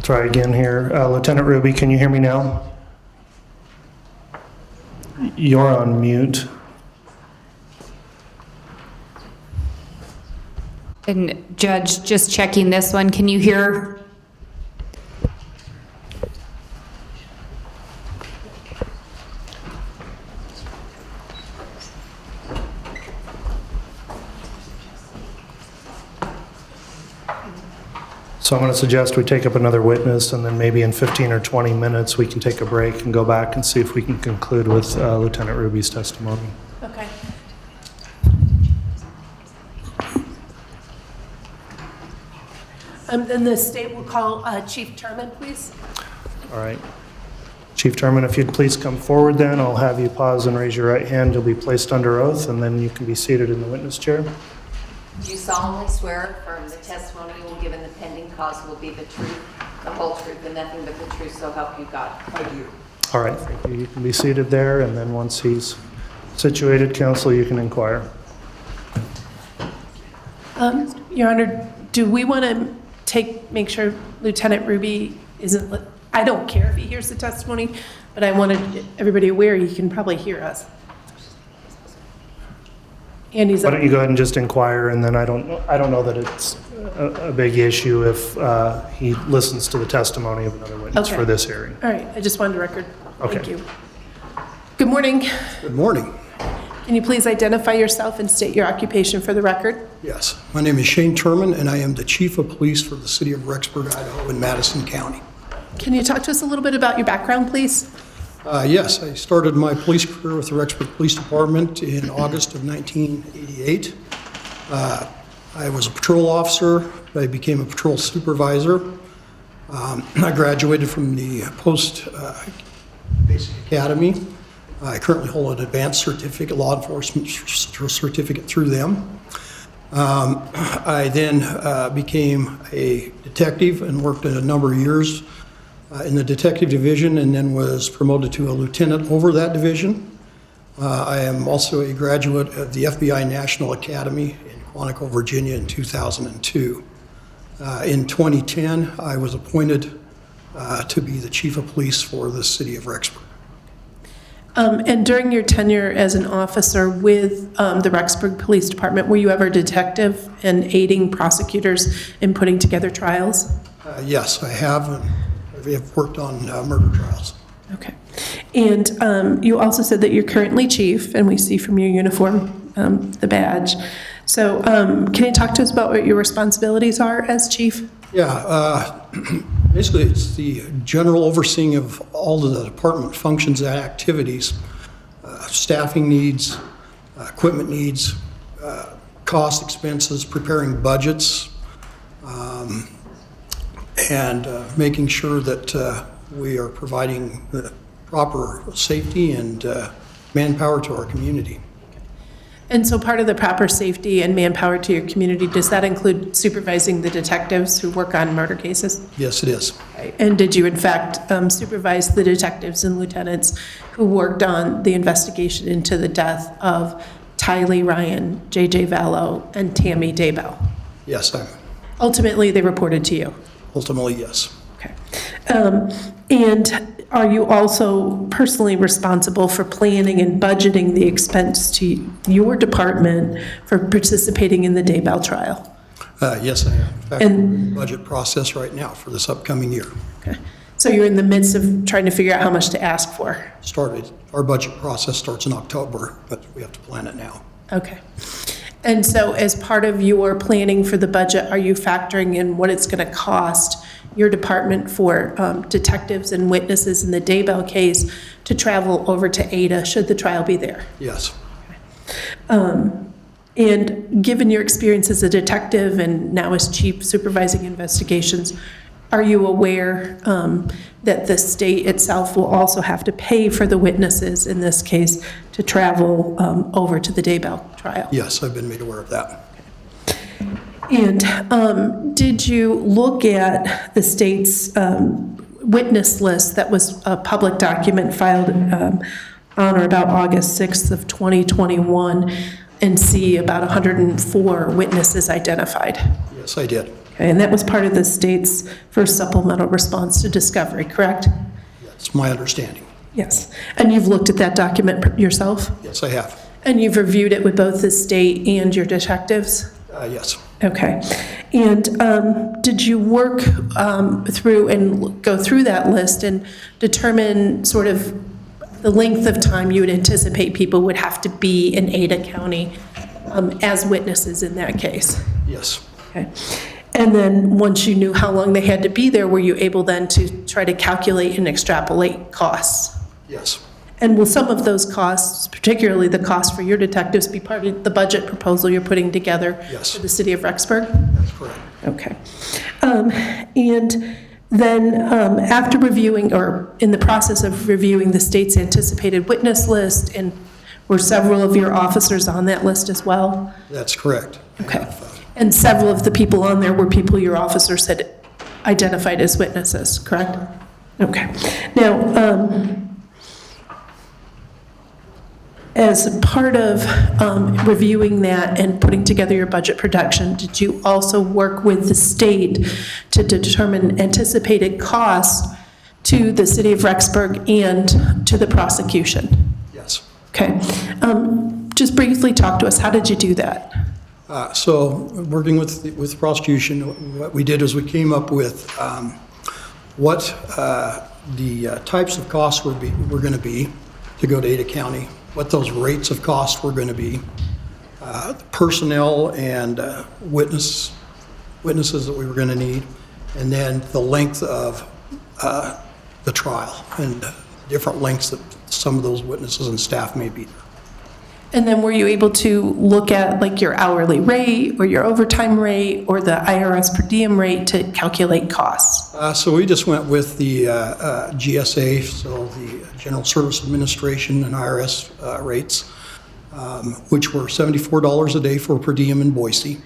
Try again here. Lieutenant Ruby, can you hear me now? You're on mute. And Judge, just checking this one, can you hear? So I'm going to suggest we take up another witness, and then maybe in 15 or 20 minutes, we can take a break and go back and see if we can conclude with Lieutenant Ruby's testimony. Okay. Then the state will call Chief Turman, please. All right. Chief Turman, if you'd please come forward then, I'll have you pause and raise your right hand. You'll be placed under oath, and then you can be seated in the witness chair. Do you solemnly swear affirm the testimony you will give in the pending cause will be the truth, the whole truth, and nothing but the truth, so help you God? I do. All right, thank you. You can be seated there, and then once he's situated, counsel, you can inquire. Your Honor, do we want to make sure Lieutenant Ruby isn't, I don't care if he hears the testimony, but I wanted everybody aware he can probably hear us. And he's Why don't you go ahead and just inquire, and then I don't know that it's a big issue if he listens to the testimony of another witness for this hearing. All right, I just wanted to record. Okay. Thank you. Good morning. Good morning. Can you please identify yourself and state your occupation for the record? Yes, my name is Shane Turman, and I am the Chief of Police for the City of Rexburg, Idaho, in Madison County. Can you talk to us a little bit about your background, please? Yes, I started my police career with the Rexburg Police Department in August of 1988. I was a patrol officer. I became a patrol supervisor. I graduated from the post-basic academy. I currently hold an advanced certificate, law enforcement certificate through them. I then became a detective and worked a number of years in the detective division, and then was promoted to a lieutenant over that division. I am also a graduate of the FBI National Academy in Quantico, Virginia in 2002. In 2010, I was appointed to be the chief of police for the city of Rexburg. And during your tenure as an officer with the Rexburg Police Department, were you ever a detective and aiding prosecutors in putting together trials? Yes, I have. And I have worked on murder trials. Okay. And you also said that you're currently chief, and we see from your uniform the badge. So can you talk to us about what your responsibilities are as chief? Yeah, basically it's the general overseeing of all of the department functions and activities, staffing needs, equipment needs, cost expenses, preparing budgets, and making sure that we are providing the proper safety and manpower to our community. And so part of the proper safety and manpower to your community, does that include supervising the detectives who work on murder cases? Yes, it is. And did you in fact supervise the detectives and lieutenants who worked on the investigation into the death of Tylee Ryan, J.J. Vallow, and Tammy Daybell? Yes, Ultimately, they reported to you? ultimately, yes. Okay. And are you also personally responsible for planning and budgeting the expense to your department for participating in the Daybell trial? Yes, I am. In fact, we're in the budget process right now for this upcoming year. Okay. So you're in the midst of trying to figure out how much to ask for? Our budget process starts in October, but we have to plan it now. Okay. And so as part of your planning for the budget, are you factoring in what it's going to cost your department for detectives and witnesses in the Daybell case to travel over to Ada should the trial be there? Yes. And given your experience as a detective and now as chief supervising investigations, are you aware that the state itself will also have to pay for the witnesses in this case to travel over to the Daybell trial? Yes, I've been made aware of that. And did you look at the state's witness list that was a public document filed on or about August 6th of 2021 and see about 104 witnesses identified? Yes, I did. Okay, and that was part of the state's first supplemental response to discovery, correct? That's my understanding. Yes. And you've looked at that document yourself? Yes, I have. And you've reviewed it with both the state and your detectives? Yes. Okay. And did you work through and go through that list and determine sort of the length of time you would anticipate people would have to be in Ada County as witnesses in that case? Yes. Okay. And then once you knew how long they had to be there, were you able then to try to calculate and extrapolate costs? Yes. And will some of those costs, particularly the cost for your detectives, be part of the budget proposal you're putting together Yes. for the city of Rexburg? That's correct. Okay. And then after reviewing, or in the process of reviewing the state's anticipated witness list, and were several of your officers on that list as well? That's correct. Okay. And several of the people on there were people your officers had identified as witnesses, correct? Okay. Now, as part of reviewing that and putting together your budget production, did you also work with the state to determine anticipated costs to the city of Rexburg and to the prosecution? Yes. Okay. Just briefly talk to us. How did you do that? So, working with the prosecution, what we did is we came up with what the types of costs were going to be to go to Ada County, what those rates of cost were going to be, personnel and witnesses that we were going to need, and then the length of the trial and different lengths that some of those witnesses and staff may be there. And then were you able to look at like your hourly rate or your overtime rate or the IRS per diem rate to calculate costs? So we just went with the GSA, so the General Service Administration and IRS rates, which were $74 a day for per diem in Boise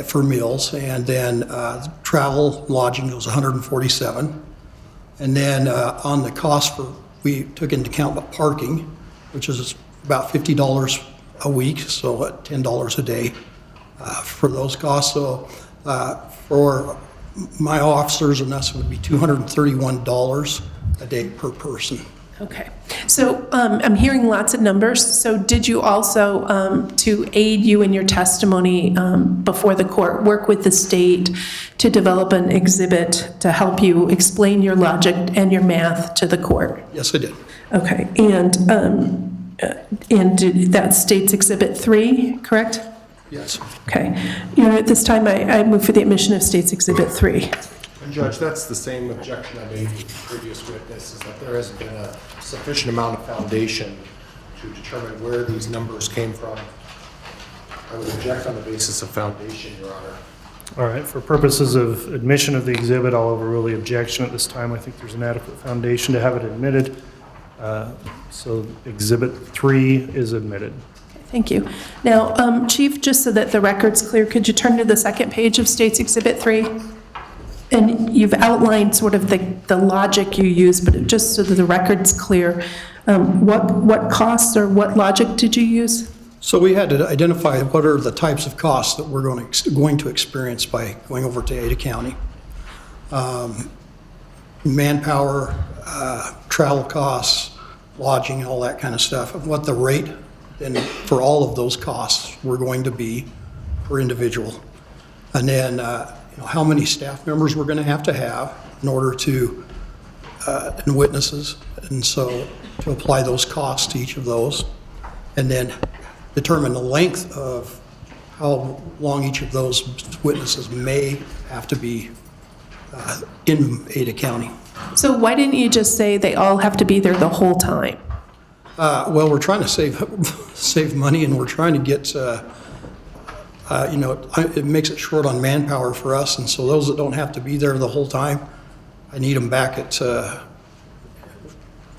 for meals, and then travel, lodging was $147. And then on the cost for, we took into account the parking, which is about $50 a week, so $10 a day for those costs. So for my officers and us, it would be $231 a day per person. Okay. So I'm hearing lots of numbers. So did you also, to aid you in your testimony before the court, work with the state to develop an exhibit to help you explain your logic and your math to the court? Yes, I did. Okay. And that states Exhibit 3, correct? Yes. Okay. At this time, I move for the admission of States Exhibit 3. And Judge, that's the same objection I made with the previous witness, is that there hasn't been a sufficient amount of foundation to determine where these numbers came from. I would object on the basis of foundation, Your Honor. All right, for purposes of admission of the exhibit, I'll overrule the objection at this time. I think there's an adequate foundation to have it admitted. So Exhibit 3 is admitted. Thank you. Now, Chief, just so that the record's clear, could you turn to the second page of States Exhibit 3? And you've outlined sort of the logic you use, but just so that the record's clear, what costs or what logic did you use? So we had to identify what are the types of costs that we're going to experience by going over to Ada County. Manpower, travel costs, lodging, all that kind of stuff, and what the rate and for all of those costs were going to be per individual. And then how many staff members we're going to have in order to, and witnesses, and so to apply those costs to each of those, and then determine the length of how long each of those witnesses may have to be in Ada County. So why didn't you just say they all have to be there the whole time? Well, we're trying to save money, and we're trying to get, it makes it short on manpower for us, and so those that don't have to be there the whole time, I need them back at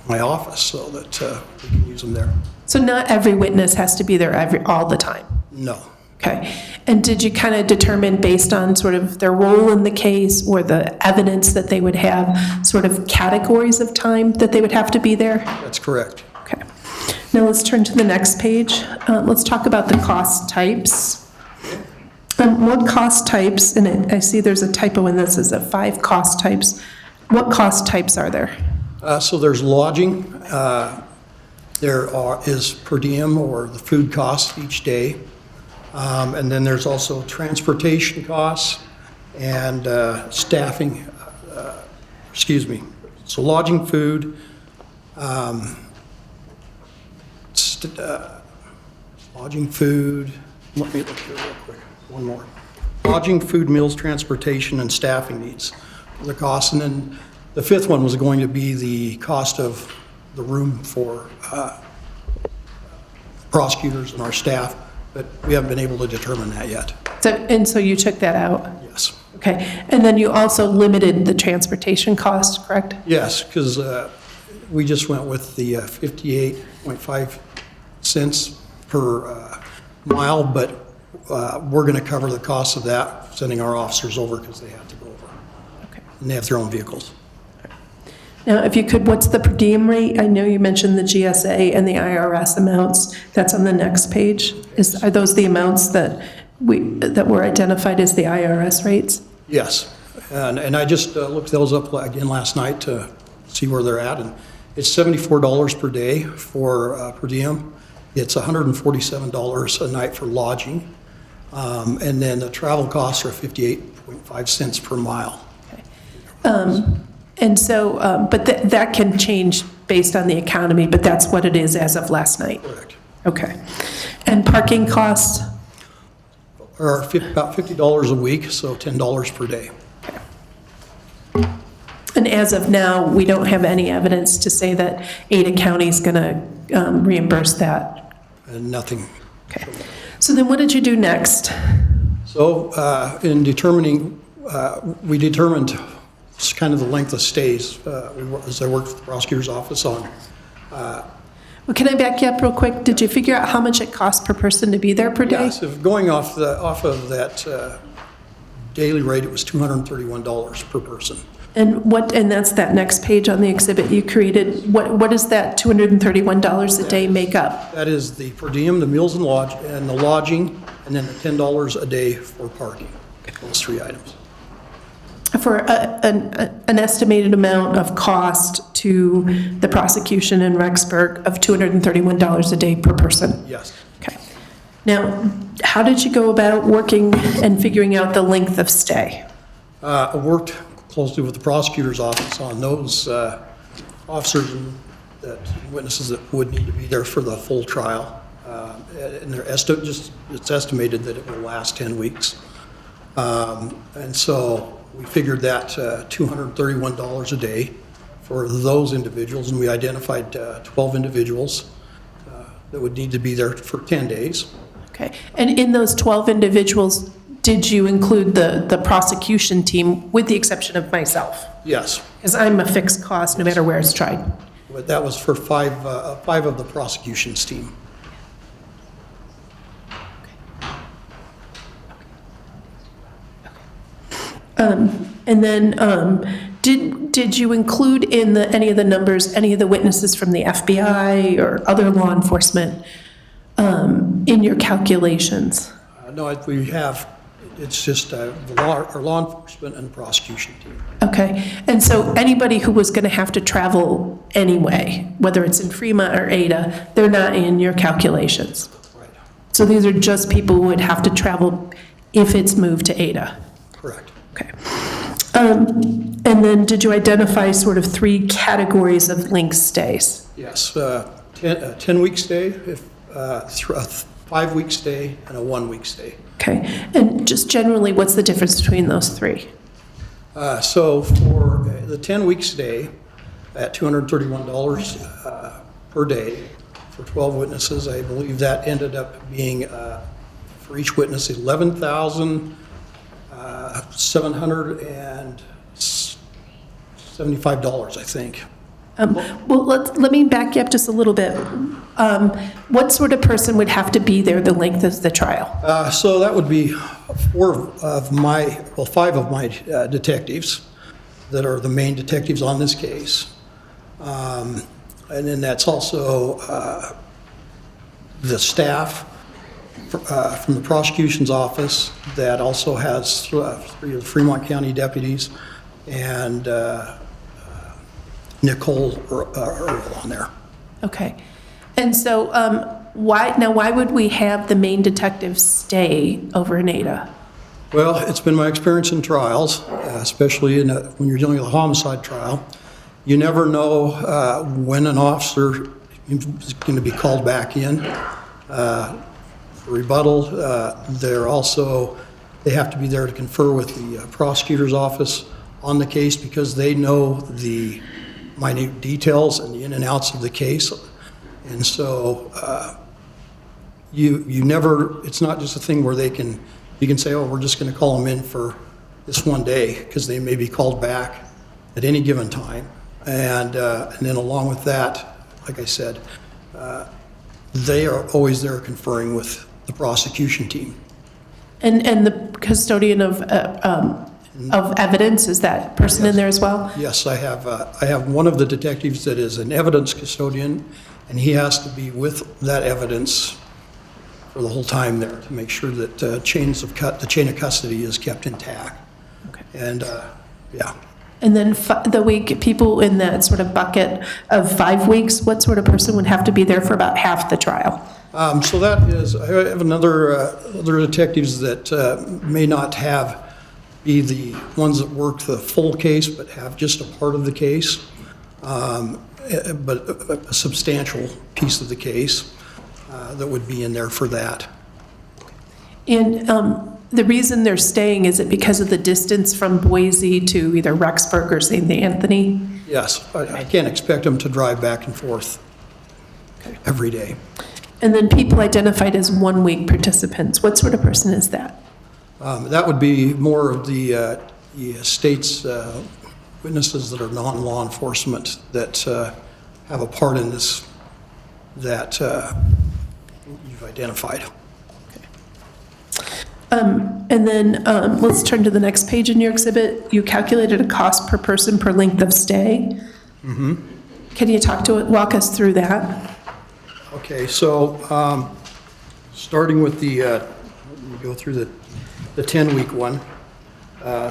my office so that we can use them there. So not every witness has to be there all the time? No. Okay. And did you kind of determine based on sort of their role in the case or the evidence that they would have sort of categories of time that they would have to be there? That's correct. Okay. Now let's turn to the next page. Let's talk about the cost types. What cost types, and I see there's a typo in this, is it 5 cost types? What cost types are there? So there's lodging, is per diem or the food costs each day. And then there's also transportation costs and staffing, So lodging, food, let me look here real quick, one more. Lodging, food, meals, transportation, and staffing needs, the costs. And then the 5th one was going to be the cost of the room for prosecutors and our staff, but we haven't been able to determine that yet. So you took that out? Yes. Okay, and then you also limited the transportation cost, correct? Yes, because we just went with the 58.5 cents per mile, but we're going to cover the cost of that, sending our officers over because they have to go over. Okay. And they have their own vehicles. Now, if you could, what's the per diem rate? I know you mentioned the GSA and the IRS amounts. That's on the next page. Are those the amounts that were identified as the IRS rates? Yes, and I just looked those up again last night to see where they're at, and it's $74 per day for per diem. It's $147 a night for lodging, and then the travel costs are 58.5 cents per mile. Okay. And so, but that can change based on the economy, but that's what it is as of last night? Correct. Okay. And parking costs? Are about $50 a week, so $10 per day. And as of now, we don't have any evidence to say that Ada County is going to reimburse that? And nothing. Okay. So then what did you do next? So in determining, we determined kind of the length of stays as I worked with the prosecutor's office on. Well, can I back you up real quick? Did you figure out how much it costs per person to be there per day? Yes, if going off of that daily rate, it was $231 per person. And that's that next page on the exhibit you created. What does that $231 a day make up? That is the per diem, the meals and the lodging, and then the $10 a day for parking. Those 3 items. For an estimated amount of cost to the prosecution in Rexburg of $231 a day per person? Yes. Okay. Now, how did you go about working and figuring out the length of stay? I worked closely with the prosecutor's office on those officers and witnesses that would need to be there for the full trial. And it's estimated that it will last 10 weeks. And so we figured that $231 a day for those individuals, and we identified 12 individuals that would need to be there for 10 days. Okay. And in those 12 individuals, did you include the prosecution team, with the exception of myself? Yes. Because I'm a fixed cost no matter where it's tried. But that was for five of the prosecution's team. And then, did you include in any of the numbers, any of the witnesses from the FBI or other law enforcement in your calculations? No, we have, it's just our law enforcement and the prosecution team. Okay, and so anybody who was going to have to travel anyway, whether it's in Fremont or Ada, they're not in your calculations? Right. So these are just people who would have to travel if it's moved to Ada? Correct. Okay. And then did you identify sort of 3 categories of length stays? Yes, a 10-week stay, a 5-week stay, and a 1-week stay. Okay, and just generally, what's the difference between those 3? So for the 10-week stay at $231 per day for 12 witnesses, I believe that ended up being, for each witness, $11,775, I think. Well, let me back you up just a little bit. What sort of person would have to be there the length of the trial? So that would be 5 of my detectives that are the main detectives on this case. And then that's also the staff from the prosecution's office that also has 3 of the Fremont County deputies and Nicole Earl on there. Okay. And so why would we have the main detective stay over in Ada? Well, it's been my experience in trials, especially when you're dealing with a homicide trial. You never know when an officer is going to be called back in. For rebuttal, they have to be there to confer with the prosecutor's office on the case because they know the minute details and the in and outs of the case. And so it's not just a thing where you can say, oh, we're just going to call them in for this one day, because they may be called back at any given time. And then along with that, like I said, they are always there conferring with the prosecution team. And the custodian of evidence, is that person in there as well? Yes, I have one of the detectives that is an evidence custodian, and he has to be with that evidence for the whole time there to make sure that the chain of custody is kept intact. Okay. And yeah. And then the week, people in that sort of bucket of 5 weeks, what sort of person would have to be there for about half the trial? So that is, I have other detectives that may not be the ones that work the full case, but have just a part of the case, but a substantial piece of the case that would be in there for that. And the reason they're staying, is it because of the distance from Boise to either Rexburg or St. Anthony? Yes, I can't expect them to drive back and forth every day. And then people identified as 1 week participants, what sort of person is that? That would be more of the state's witnesses that are non-law enforcement that have a part in this that you've identified. And then let's turn to the next page in your exhibit. You calculated a cost per person per length of stay. Mm-hmm. Can you walk us through that? Okay, so starting with let me go through the 10-week one.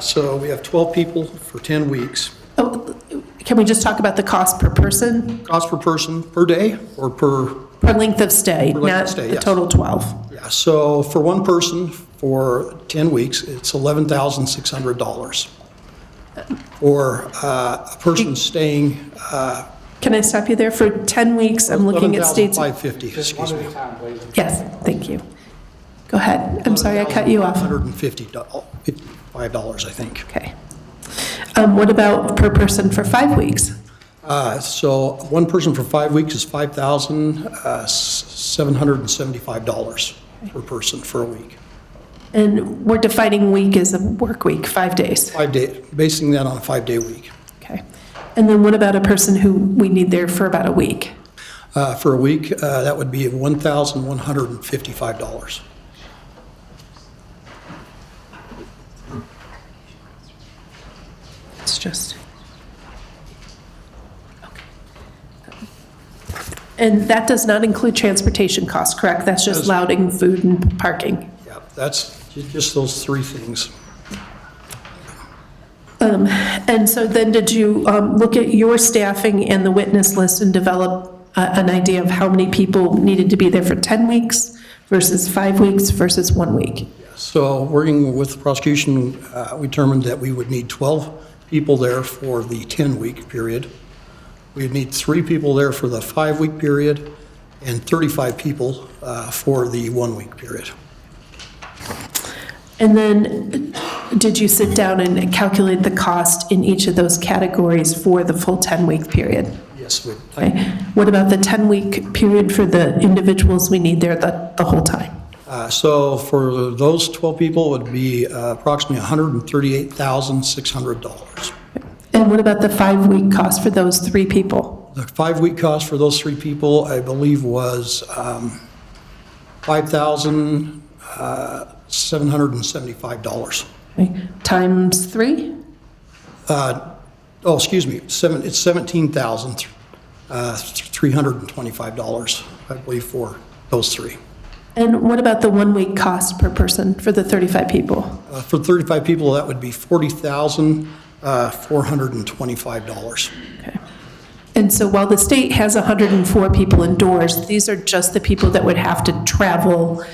So we have 12 people for 10 weeks. Oh, can we just talk about the cost per person? Cost per person per day or per? Per length of stay, Per length of not stay, the yes. total 12. Yeah, so for one person for 10 weeks, it's $11,600. Or a person staying. Can I stop you there? For 10 weeks, I'm looking at states. $11,550, excuse me. Yes, thank you. Go ahead. I'm sorry, I cut you off. $155, I think. Okay. What about per person for 5 weeks? So one person for 5 weeks is $5,775 per person for a week. And we're defining week as a work week, 5 days. 5 day, basing that on a 5-day week. Okay. And then what about a person who we need there for about a week? For a week, that would be $1,155. It's just. Okay. And that does not include transportation costs, correct? That's just louding, food, and parking. Yeah, that's just those 3 things. And so then did you look at your staffing and the witness list and develop an idea of how many people needed to be there for 10 weeks versus 5 weeks versus 1 week? So working with the prosecution, we determined that we would need 12 people there for the 10-week period. We'd need 3 people there for the 5-week period and 35 people for the 1-week period. And then did you sit down and calculate the cost in each of those categories for the full 10-week period? Yes. Okay. What about the 10-week period for the individuals we need there the whole time? So for those 12 people, it would be approximately $138,600. And what about the 5-week cost for those 3 people? The 5-week cost for those 3 people, I believe, was $5,775. Okay. Times 3? Excuse me, it's $17,325, I believe, for those 3. And what about the 1 week cost per person for the 35 people? For 35 people, that would be $40,425. Okay. And so while the state has 104 people indoors, these are just the people that would have to travel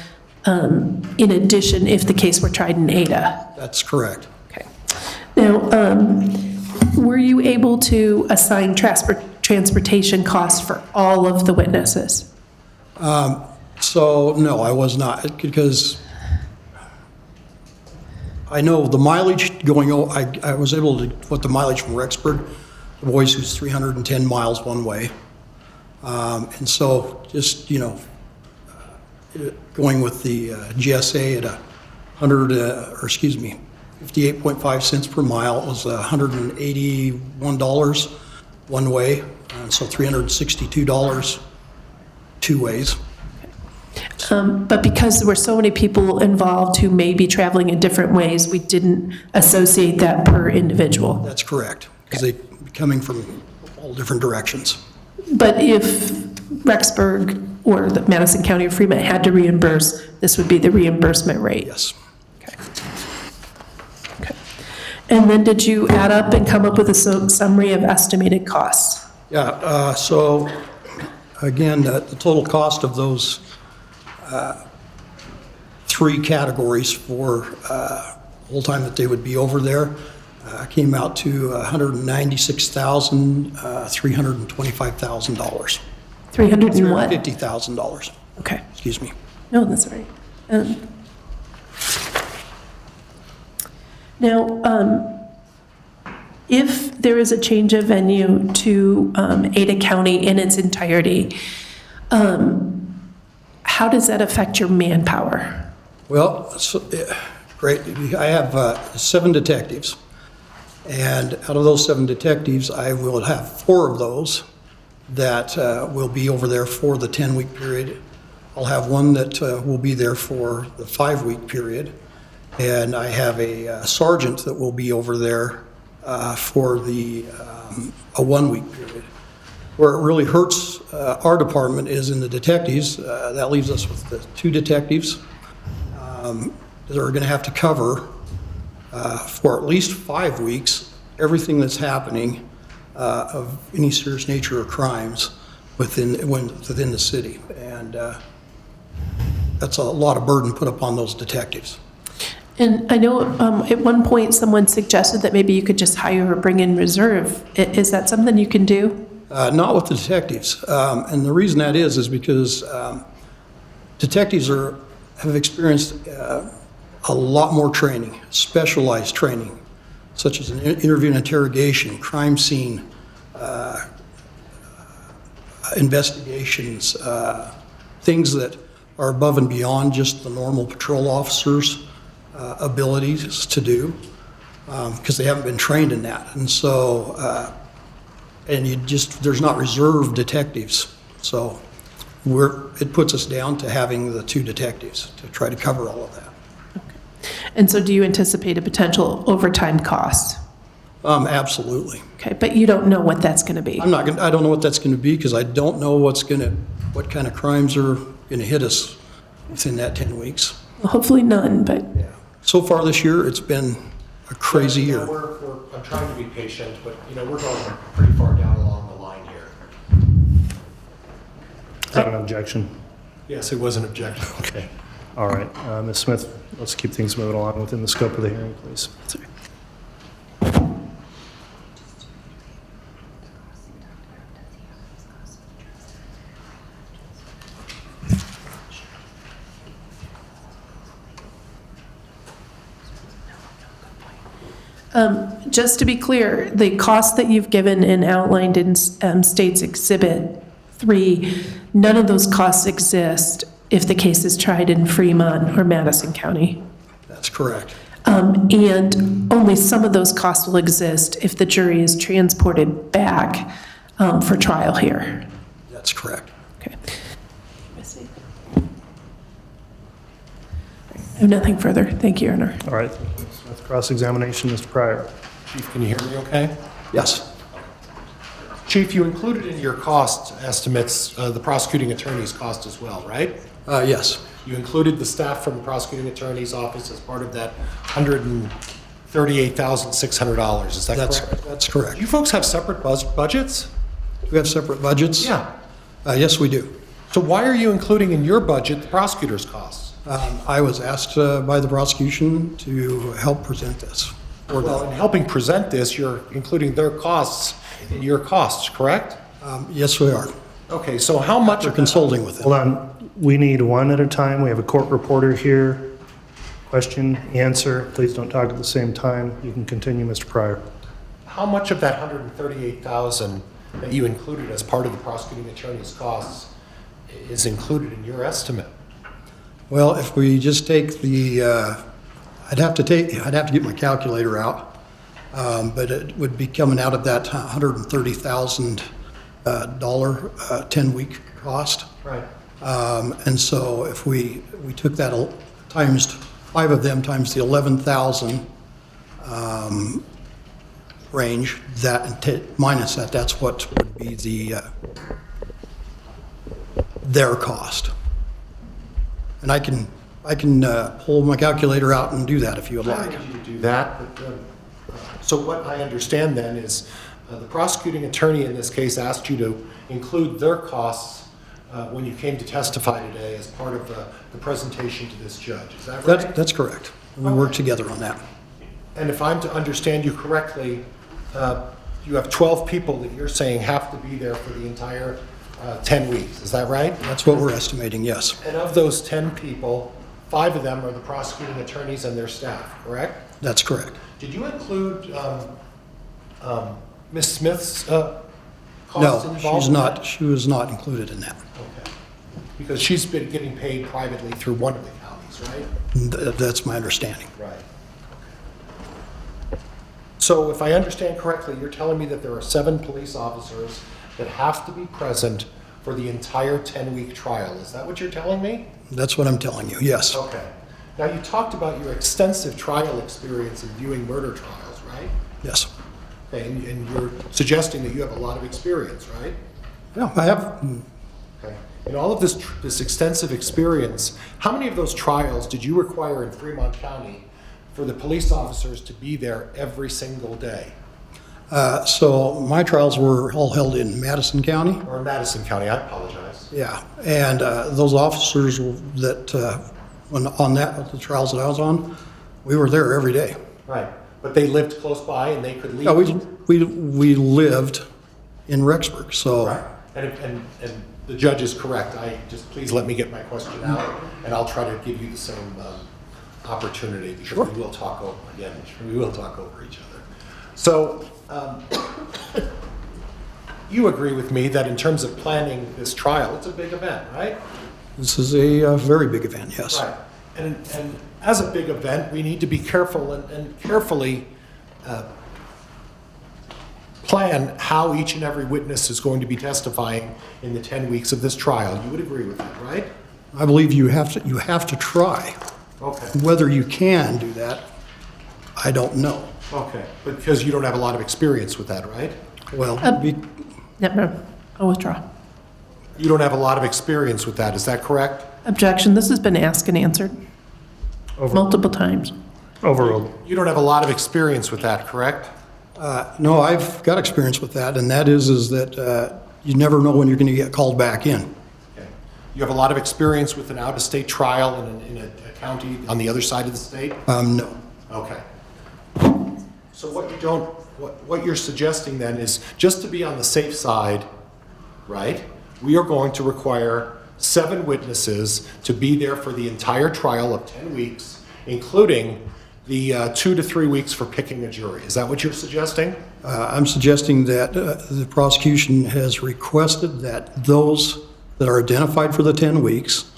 in addition if the case were tried in Ada? That's correct. Okay. Now, were you able to assign transportation costs for all of the witnesses? So, no, I was not, because I know the mileage going, I was able to put the mileage from Rexburg to Boise was 310 miles one way. And so just, going with the GSA at 58.5 cents per mile, it was $181 one way, and so $362 two ways. But because there were so many people involved who may be traveling in different ways, we didn't associate that per individual. That's correct, because they're coming from all different directions. But if Rexburg or the Madison County or Fremont had to reimburse, this would be the reimbursement rate? Yes. Okay. Okay. And then did you add up and come up with a summary of estimated costs? Yeah, so again, the total cost of those three categories for the whole time that they would be over there came out to $196,325,000. 300 and what? $50,000, Okay. excuse me. No, that's all right. Now, if there is a change of venue to Ada County in its entirety, how does that affect your manpower? Well, great. I have 7 detectives, and out of those 7 detectives, I will have 4 of those that will be over there for the 10-week period. I'll have one that will be there for the 5-week period, and I have a sergeant that will be over there for the a 1-week period. Where it really hurts our department is in the detectives. That leaves us with the 2 detectives that are going to have to cover for at least 5 weeks everything that's happening of any serious nature or crimes within the city. And that's a lot of burden put upon those detectives. And I know at one point someone suggested that maybe you could just hire or bring in reserve. Is that something you can do? Not with the detectives. And the reason that is because detectives have experienced a lot more training, specialized training, such as an interview and interrogation, crime scene, investigations, things that are above and beyond just the normal patrol officers' abilities to do, because they haven't been trained in that. And so, there's not reserve detectives. So it puts us down to having the 2 detectives to try to cover all of that. Okay. And so do you anticipate a potential overtime cost? Absolutely. Okay, but you don't know what that's going to be? I don't know what that's going to be, because I don't know what kind of crimes are going to hit us within that 10 weeks. Well, hopefully none, but... Yeah. So far this year, it's been a crazy year. I'm trying to be patient, but, we're going pretty far down along the line here. Is that an objection? Yes, it was an objection. Okay. All right. Ms. Smith, let's keep things moving along within the scope of the hearing, please. Sorry. Just to be clear, the cost that you've given and outlined in State's Exhibit 3, none of those costs exist if the case is tried in Fremont or Madison County. That's correct. And only some of those costs will exist if the jury is transported back for trial here. That's correct. Okay. I have nothing further. Thank you, Your Honor. All right. Ms. Smith, cross-examination, Mr. Pryor. Chief, can you hear me okay? Yes. Chief, you included in your cost estimates the prosecuting attorney's cost as well, right? Yes. You included the staff from the prosecuting attorney's office as part of that $138,600. Is that correct? That's correct. You folks have separate budgets? We have separate budgets? Yeah. Yes, we do. So why are you including in your budget the prosecutor's costs? I was asked by the prosecution to help present this. Well, in helping present this, you're including their costs in your costs, correct? Yes, we are. Okay, so how much We're of consulting with Hold them. on, we need one at a time. We have a court reporter here. Question, answer, please don't talk at the same time. You can continue, Mr. Pryor. how much of that $138,000 that you included as part of the prosecuting attorney's costs is included in your estimate? Well, if we just take the, I'd have to get my calculator out, but it would be coming out of that $130,000 10-week cost. Right. And so if we took that times 5 of them times the 11,000 range, that minus that, that's what would be their cost. And I can pull my calculator out and do that if you would I like. don't need you to do that, but, so what I understand then is the prosecuting attorney in this case asked you to include their costs when you came to testify today as part of the presentation to this judge. Is that right? That's correct. We work together on that. And if I'm to understand you correctly, you have 12 people that you're saying have to be there for the entire 10 weeks. Is that right? That's what we're estimating, yes. And of those 10 people, 5 of them are the prosecuting attorneys and their staff, correct? That's correct. Did you include Ms. Smith's costs No, involved? she was not included in that. Okay. Because she's been getting paid privately through one of the counties, right? That's my understanding. Right. So if I understand correctly, you're telling me that there are 7 police officers that have to be present for the entire 10-week trial. Is that what you're telling me? That's what I'm telling you, yes. Okay. Now, you talked about your extensive trial experience in viewing murder trials, right? Yes. Okay, and you're suggesting that you have a lot of experience, right? Yeah, I have, Okay. In all of this extensive experience, how many of those trials did you require in Fremont County for the police officers to be there every single day? so my trials were all held in Madison County. Or in Madison County, I apologize. Yeah, and those officers that, the trials that I was on, we were there every day. Right, but they lived close by and they could leave. Yeah, we lived in Rexburg, so. Right, and the judge is correct. Please let me get my question out, and I'll try to give you the same opportunity, because Sure. we will talk over each other. So, you agree with me that in terms of planning this trial, it's a big event, right? This is a very big event, yes. Right, and as a big event, we need to be careful and carefully plan how each and every witness is going to be testifying in the 10 weeks of this trial. You would agree with that, right? I believe you have to try. Okay. Whether you can do that, I don't know. Okay, because you don't have a lot of experience with that, right? Well, No, I'll withdraw. You don't have a lot of experience with that, is that correct? Objection, this has been asked and answered multiple times. Overruled. You don't have a lot of experience with that, correct? no, I've got experience with that, and that is that you never know when you're going to get called back in. Okay. You have a lot of experience with an out-of-state trial in a county on the other side of the state? No. Okay. So what you're suggesting then is, just to be on the safe side, right, we are going to require 7 witnesses to be there for the entire trial of 10 weeks, including the 2 to 3 weeks for picking a jury. Is that what you're suggesting? I'm suggesting that the prosecution has requested that those that are identified for the 10 weeks,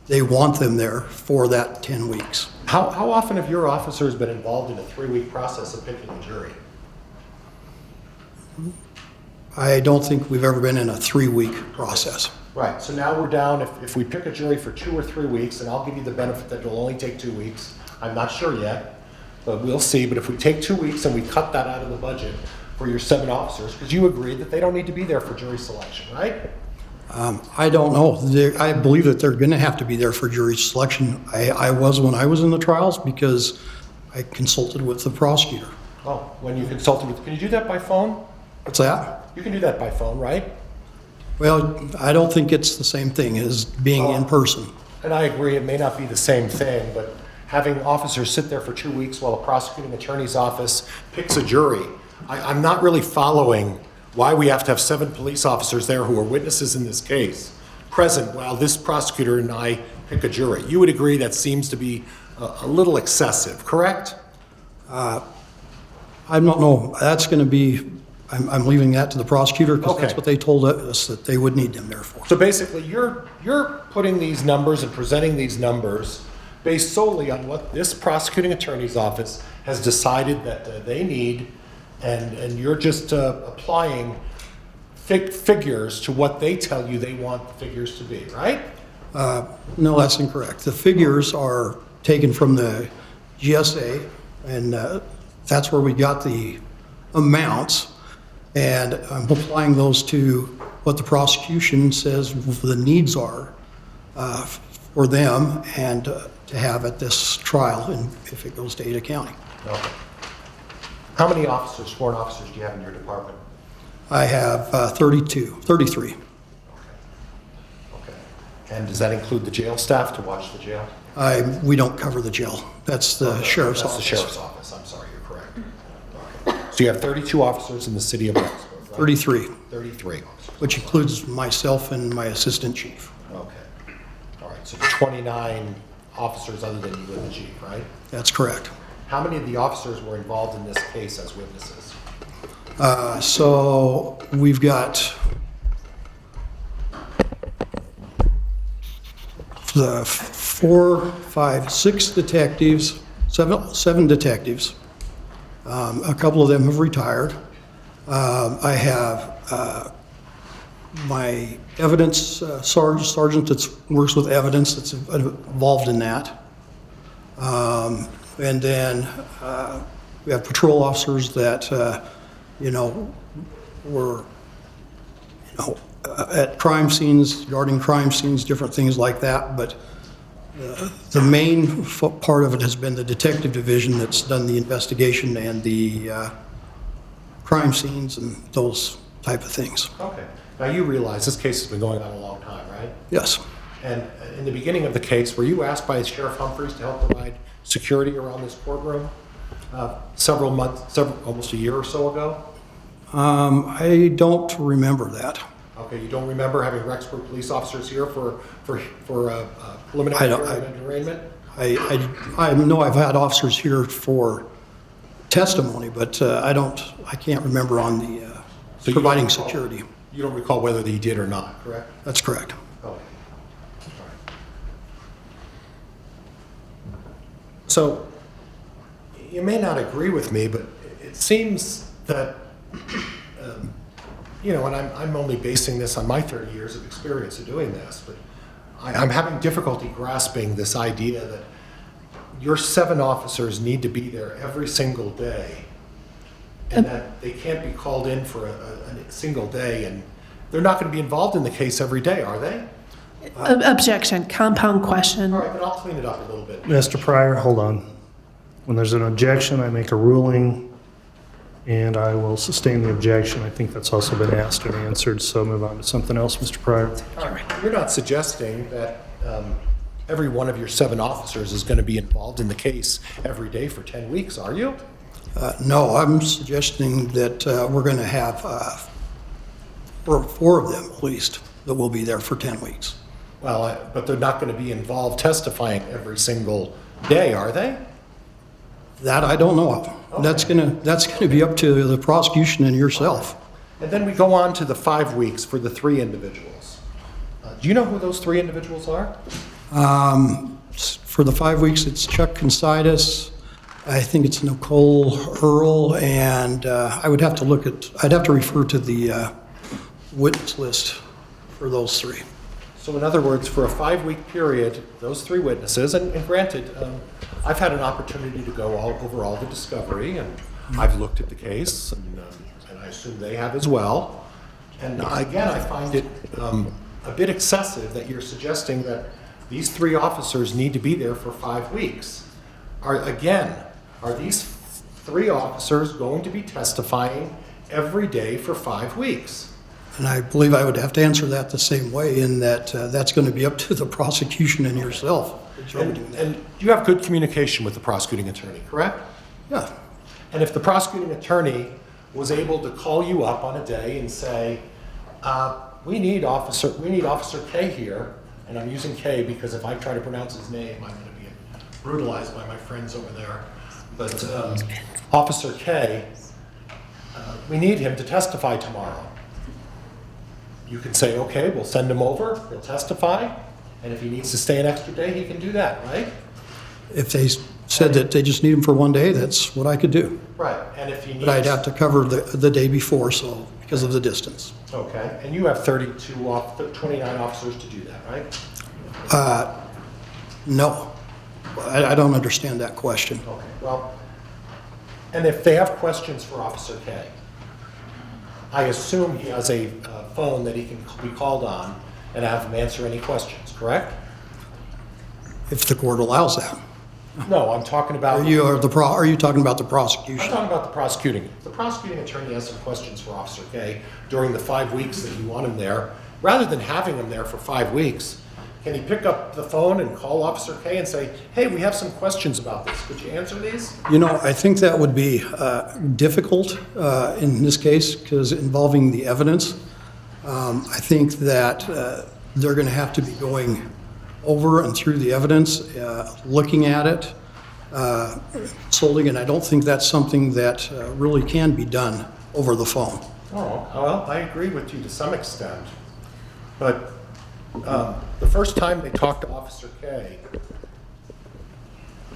they want them there for that 10 weeks. How often have your officers been involved in a 3-week process of picking a jury? I don't think we've ever been in a 3-week process. Right, so now we're down, if we pick a jury for 2 or 3 weeks, and I'll give you the benefit that it'll only take 2 weeks. I'm not sure yet, but we'll see. But if we take 2 weeks and we cut that out of the budget for your 7 officers, because you agreed that they don't need to be there for jury selection, right? I don't know. I believe that they're going to have to be there for jury selection. I was when I was in the trials because I consulted with the prosecutor. Oh, when you consulted with, can you do that by phone? What's that? You can do that by phone, right? Well, I don't think it's the same thing as being in person. And I agree, it may not be the same thing, but having officers sit there for 2 weeks while a prosecuting attorney's office picks a jury, I'm not really following why we have to have 7 police officers there who are witnesses in this case present while this prosecutor and I pick a jury. You would agree that seems to be a little excessive, correct? I don't know. That's going to be, I'm leaving that to the prosecutor because that's Okay. what they told us that they would need them there for. So basically, you're putting these numbers and presenting these numbers based solely on what this prosecuting attorney's office has decided that they need, and you're just applying figures to what they tell you they want the figures to be, right? No, that's incorrect. The figures are taken from the GSA, and that's where we got the amounts, and I'm applying those to what the prosecution says the needs are for them and to have at this trial, and if it goes to Ada County. Okay. How many officers, sworn officers, do you have in your department? I have 33. Okay. And does that include the jail staff to watch the jail? We don't cover the jail. That's the sheriff's office. That's the sheriff's office, I'm sorry, you're correct. Okay. So you have 32 officers in the city of Rexburg, right? 33, 33 officers. which includes myself and my assistant chief. Okay. All right, so 29 officers other than you and the chief, right? That's correct. How many of the officers were involved in this case as witnesses? So we've got the 4, 5, 6 detectives, seven detectives. A couple of them have retired. I have my evidence sergeant that works with evidence that's involved in that. And then we have patrol officers that, were, at crime scenes, guarding crime scenes, different things like that. But the main part of it has been the detective division that's done the investigation and the crime scenes and those type of things. Okay. Now you realize this case has been going on a long time, right? Yes. And in the beginning of the case, were you asked by Sheriff Humphreys to help provide security around this courtroom several months, almost a year or so ago? I don't remember that. Okay, you don't remember having Rexburg police officers here for preliminary hearing and arraignment? I know I've had officers here for testimony, but I can't remember on the So you providing don't recall- security. You don't recall whether he did or not, correct? That's correct. Okay. All right. So, you may not agree with me, but it seems that, and I'm only basing this on my 30 years of experience of doing this, but I'm having difficulty grasping this idea that your 7 officers need to be there every single day, and that they can't be called in for a single day, and they're not going to be involved in the case every day, are they? Objection, compound question. All right, but I'll clean it up a little bit. Mr. Pryor, hold on. When there's an objection, I make a ruling, and I will sustain the objection. I think that's also been asked and answered, so move on to something else, Mr. Pryor. All right. You're not suggesting that every one of your 7 officers is going to be involved in the case every day for 10 weeks, are you? No, I'm suggesting that we're going to have 4 of them at least that will be there for 10 weeks. Well, but they're not going to be involved testifying every single day, are they? That I don't know of. Okay. That's gonna be up to the prosecution and yourself. And then we go on to the 5 weeks for the 3 individuals. Do you know who those 3 individuals are? For the 5 weeks, it's Chuck Considus, I think it's Nicole Earl, and I'd have to refer to the witness list for those 3. So in other words, for a 5-week period, those 3 witnesses, and granted, I've had an opportunity to go over all the discovery, and I've looked at the case, and I assume they have as well. And again, I find it a bit excessive that you're suggesting that these 3 officers need to be there for 5 weeks. Are these 3 officers going to be testifying every day for 5 weeks? And I believe I would have to answer that the same way, in that that's going to be up to the prosecution and yourself. And you have good communication with the prosecuting attorney, correct? Yeah. And if the prosecuting attorney was able to call you up on a day and say, we need Officer K here, and I'm using K because if I try to pronounce his name, I'm going to be brutalized by my friends over there. But Officer K, we need him to testify tomorrow. You can say, okay, we'll send him over, he'll testify, and if he needs to stay an extra day, he can do that, right? If they said that they just need them for one day, that's what I could do. Right, and if he needs... But I'd have to cover the day before, so, because of the distance. Okay, and you have 29 officers to do that, right? No. I don't understand that question. Okay, well, and if they have questions for Officer K, I assume he has a phone that he can be called on and have him answer any questions, correct? If the court allows that. No, I'm talking about... Are you talking about the prosecution? I'm talking about the prosecuting. If the prosecuting attorney has some questions for Officer K during the 5 weeks that you want him there, rather than having him there for 5 weeks, can he pick up the phone and call Officer K and say, hey, we have some questions about this. Could you answer these? You know, I think that would be difficult in this case, because involving the evidence. I think that they're going to have to be going over and through the evidence, looking at it, consulting, and I don't think that's something that really can be done over the phone. Oh, well, I agree with you to some extent, but the first time they talk to Officer K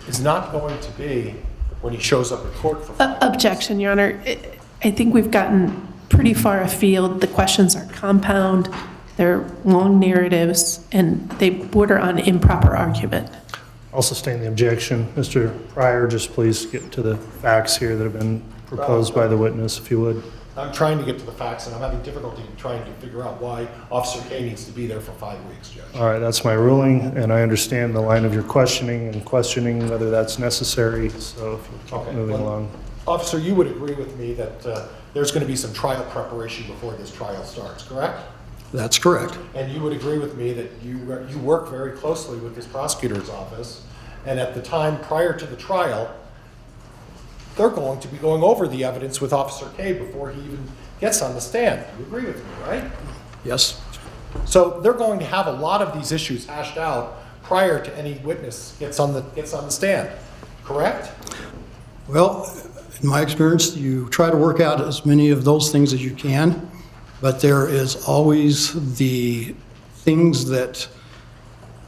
is not going to be when he shows up at court for 5 weeks. Objection, Your Honor. I think we've gotten pretty far afield. The questions are compound, they're long narratives, and they border on improper argument. I'll sustain the objection. Mr. Pryor, just please get to the facts here that have been proposed by the witness, if you would. I'm trying to get to the facts, and I'm having difficulty trying to figure out why Officer K needs to be there for 5 weeks, Judge. All right, that's my ruling, and I understand the line of your questioning whether that's necessary, so if you'll keep moving along. Officer, you would agree with me that there's going to be some trial preparation before this trial starts, correct? That's correct. And you would agree with me that you work very closely with this prosecutor's office, and at the time prior to the trial, they're going to be going over the evidence with Officer K before he even gets on the stand. You agree with me, right? Yes. So they're going to have a lot of these issues hashed out prior to any witness gets on the stand, correct? Well, in my experience, you try to work out as many of those things as you can, but there is always the things that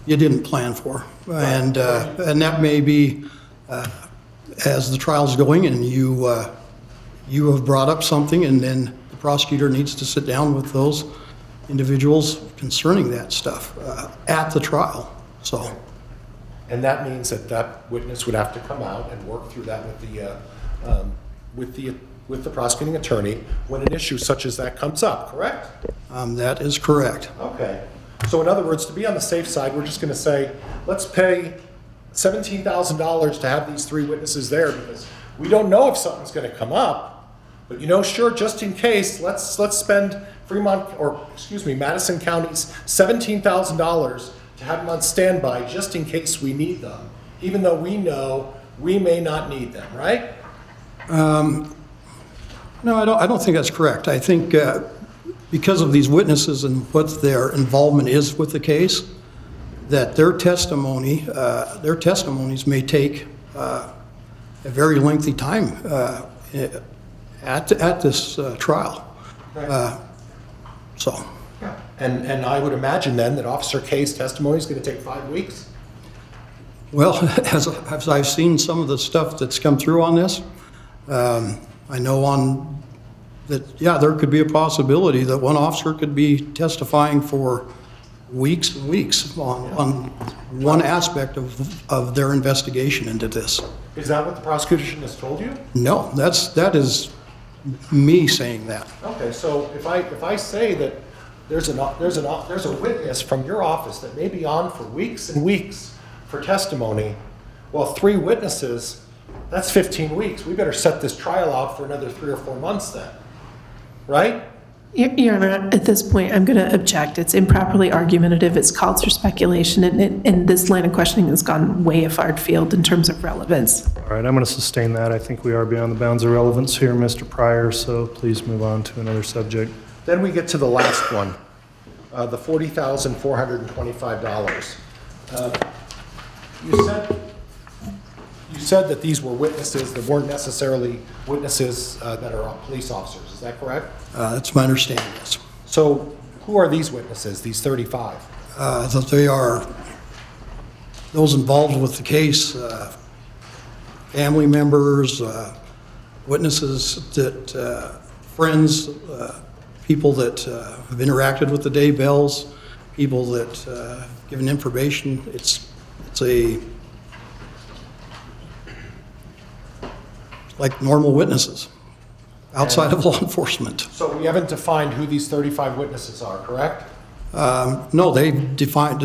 you didn't plan for. And that may be as the trial's going and you have brought up something, and then the prosecutor needs to sit down with those individuals concerning that stuff at the trial. So, and that means that witness would have to come out and work through that with the prosecuting attorney when an issue such as that comes up, correct? that is correct. Okay. So in other words, to be on the safe side, we're just going to say, let's pay $17,000 to have these 3 witnesses there because we don't know if something's going to come up. But sure, just in case, let's spend Madison County's $17,000 to have them on standby just in case we need them, even though we know we may not need them, right? No, I don't think that's correct. I think because of these witnesses and what their involvement is with the case, that their testimonies may take a very lengthy time at this trial. Okay. So. Yeah. And I would imagine then that Officer K's testimony is going to take 5 weeks? Well, as I've seen some of the stuff that's come through on this, I know there could be a possibility that one officer could be testifying for weeks and weeks on one aspect of their investigation into this. Is that what the prosecution has told you? No, that is me saying that. Okay, so if I say that there's a witness from your office that may be on for weeks and weeks for testimony. Well, 3 witnesses, that's 15 weeks. We better set this trial out for another 3 or 4 months then, right? Your Honor, at this point, I'm going to object. It's improperly argumentative. It's called for speculation, and this line of questioning has gone way afield field in terms of relevance. All right, I'm going to sustain that. I think we are beyond the bounds of relevance here, Mr. Pryor, so please move on to another subject. Then we get to the last one, the $40,425. You said that these were witnesses that weren't necessarily witnesses that are police officers. Is that correct? That's my understanding, yes. So who are these witnesses, these 35? That they are those involved with the case, family members, witnesses that, friends, people that have interacted with the Daybells, people that have given information. It's like normal witnesses outside of law enforcement. So we haven't defined who these 35 witnesses are, correct? No, they defined,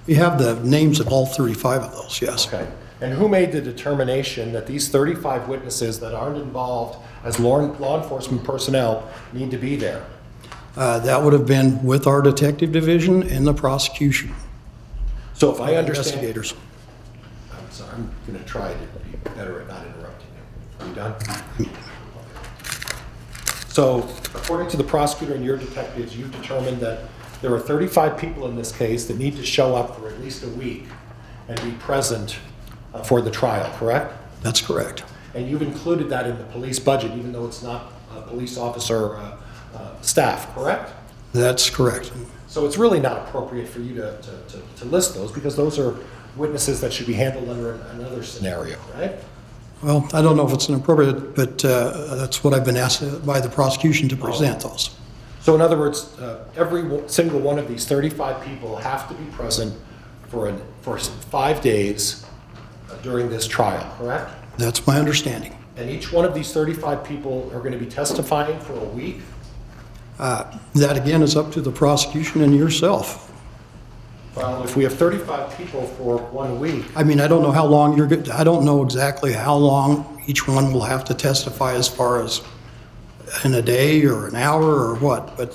we have the names of all 35 of those, yes. Okay. And who made the determination that these 35 witnesses that aren't involved as law enforcement personnel need to be there? That would have been with our detective division and the prosecution. So if I understand... Investigators. I'm sorry, I'm going to try to be better at not interrupting you. Are you done? So according to the prosecutor and your detectives, you've determined that there are 35 people in this case that need to show up for at least a week and be present for the trial, correct? That's correct. And you've included that in the police budget, even though it's not a police officer staff, correct? That's correct. So it's really not appropriate for you to list those, because those are witnesses that should be handled under another scenario, right? Well, I don't know if it's inappropriate, but that's what I've been asked by the prosecution to present those. So in other words, every single one of these 35 people have to be present for 5 days during this trial, correct? That's my understanding. And each one of these 35 people are going to be testifying for a week? That again is up to the prosecution and yourself. Well, if we have 35 people for 1 week, I mean, I don't know how long I don't know exactly how long each one will have to testify as far as in a day or an hour or what, but,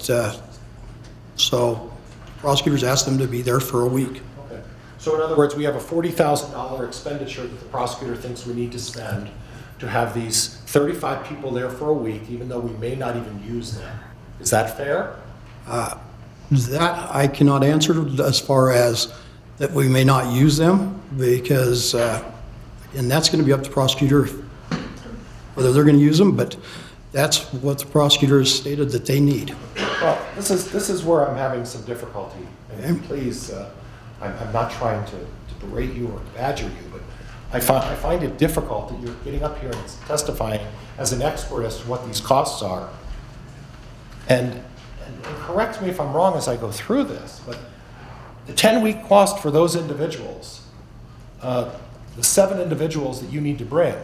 so prosecutors asked them to be there for a week. okay. So in other words, we have a $40,000 expenditure that the prosecutor thinks we need to spend to have these 35 people there for a week, even though we may not even use them. Is that fair? That I cannot answer as far as that we may not use them, because, and that's going to be up to the prosecutor whether they're going to use them, but that's what the prosecutor has stated that they need. Well, this is where I'm having some difficulty. And Okay. please, I'm not trying to berate you or badger you, but I find it difficult that you're getting up here and testifying as an expert as to what these costs are. And correct me if I'm wrong as I go through this, but the 10-week cost for those individuals, the 7 individuals that you need to bring,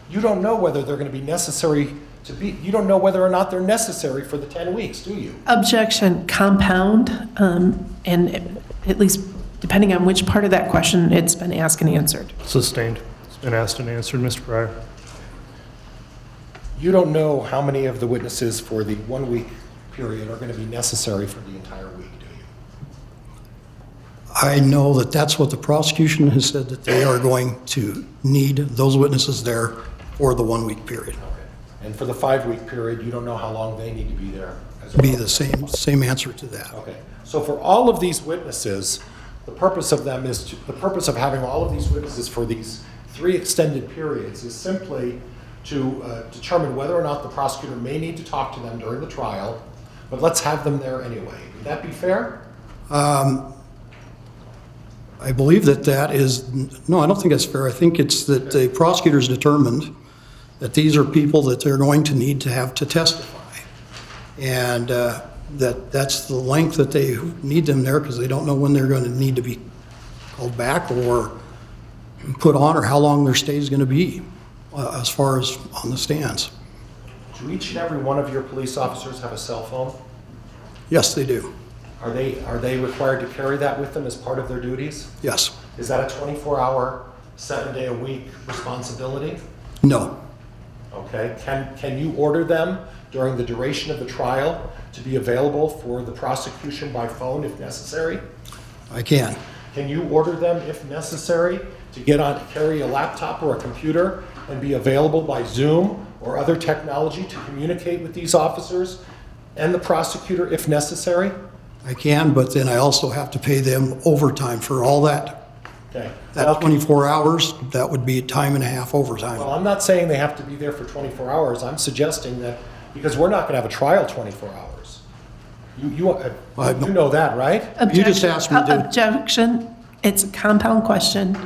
you don't know whether they're going to be necessary to be, you don't know whether or not they're necessary for the 10 weeks, do you? Objection, compound, and at least depending on which part of that question, it's been asked and answered. Sustained. It's been asked and answered, Mr. Pryor. You don't know how many of the witnesses for the 1 week period are going to be necessary for the entire week, do you? I know that that's what the prosecution has said, that they are going to need those witnesses there for the 1 week period. Okay. And for the 5 week period, you don't know how long they need to be there as well? Be the same answer to that. Okay. So for all of these witnesses, the purpose of them is the purpose of having all of these witnesses for these 3 extended periods is simply to determine whether or not the prosecutor may need to talk to them during the trial, but let's have them there anyway. Would that be fair? I believe that is, no, I don't think that's fair. I think it's that the prosecutors determined that these are people that they're going to need to have to testify. And that's the length that they need them there, because they don't know when they're going to need to be called back or put on, or how long their stay is going to be as far as on the stands. Do each and every one of your police officers have a cell phone? Yes, they do. Are they required to carry that with them as part of their duties? Yes. Is that a 24-hour, 7-day-a-week responsibility? No. Okay, can you order them during the duration of the trial to be available for the prosecution by phone if necessary? I can. Can you order them if necessary to carry a laptop or a computer and be available by Zoom or other technology to communicate with these officers and the prosecutor if necessary? I can, but then I also have to pay them overtime for all that. Okay. That 24 hours, that would be time and a half overtime. Well, I'm not saying they have to be there for 24 hours. I'm suggesting that, because we're not going to have a trial 24 hours. You know that, right? You just asked me to- Objection. It's a compound question.